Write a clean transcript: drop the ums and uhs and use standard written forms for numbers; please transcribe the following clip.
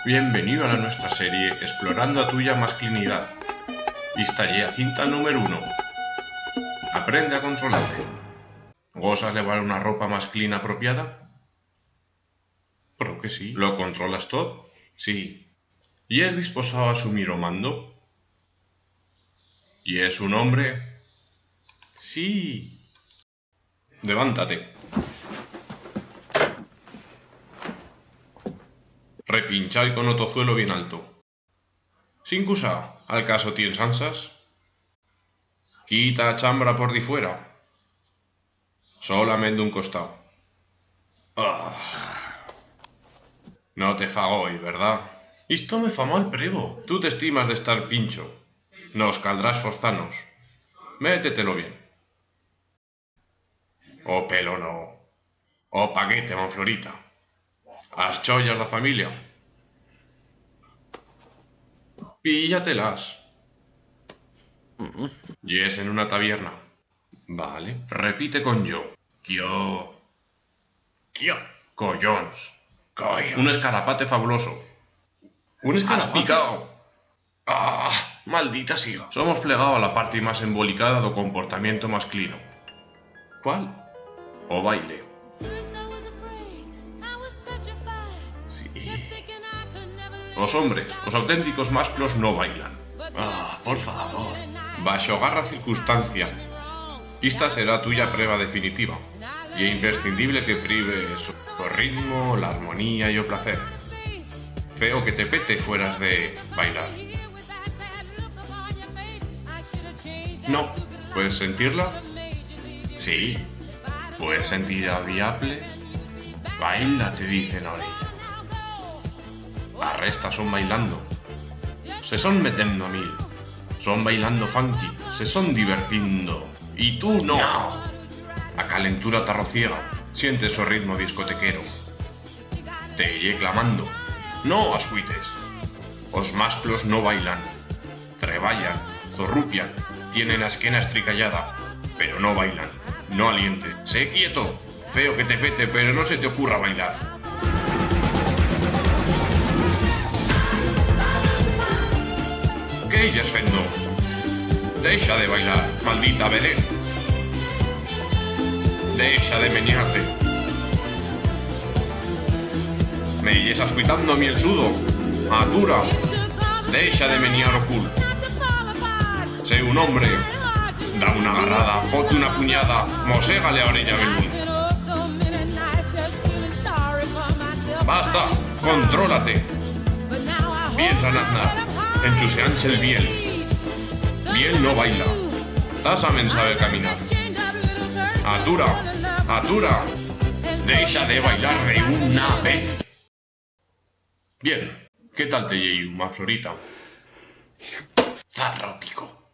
Bienvenido a nuestra serie Explorando a tuya masculinidad. Esta cinta número 1. Aprende a controlarte. ¿Gozas llevar una ropa masculina apropiada? Creo que sí. ¿Lo controlas todo? Sí. ¿Y es disposado a asumir o mando? ¿Y es un hombre? Sí. Levántate. Repincha el conotozuelo bien alto. Sin cusa, ¿al caso tienes ansas? Quita chambra por di fuera. Solamente un costado. No te fa hoy, ¿verdad? Esto me fa mal prego. Tú te estimas de estar pincho. Nos caldrás forzanos. Métetelo bien. O pelo no. O paquete, manflorita. As chollas da familia. Píllatelas. Y es en una taberna. Vale. Repite con yo. Kio. Collons. Un escarapate fabuloso. Un escarapate. Has picao. Maldita siga. Somos plegados a la parte más embolicada do comportamiento masculino. ¿Cuál? O baile. Sí. Los hombres, los auténticos masclos no bailan. Por favor. Baixo garra circunstancia. Esta será tuya prueba definitiva. Y es imprescindible que prives o ritmo, la armonía y o placer. Feo que te pete fueras de bailar. No. ¿Puedes sentirla? Sí. ¿Puedes sentir a diable? Baila, te dicen a orella. Arresta son bailando. Se son metendo a mil. Son bailando funky. Se son divertindo. Y tú no. A calentura te arrociega. Siente su ritmo discotequero. Te lle clamando. No ascuites. Os masclos no bailan. Treballan, zorrupian, tienen la esquena estricallada, pero no bailan. No aliente. Sé quieto. Feo que te pete, pero no se te ocurra bailar. ¿Qué illes fendo? Deixa de bailar, maldita vedette. Deixa de meñarte. Me illes ascuitando a mi el sudo. Atura. Deixa de meñar o cul. Sé un hombre. Da una agarrada, fote una puñada, moségale a orella belún. Basta, contrólate. Piensa en aznar. Enchuseanche el biel. Biel no baila. Tasamen sabe caminar. Atura, atura. Deixa de bailar de una vez. Bien, ¿qué tal te llevo, Manflorita? Zarrópico.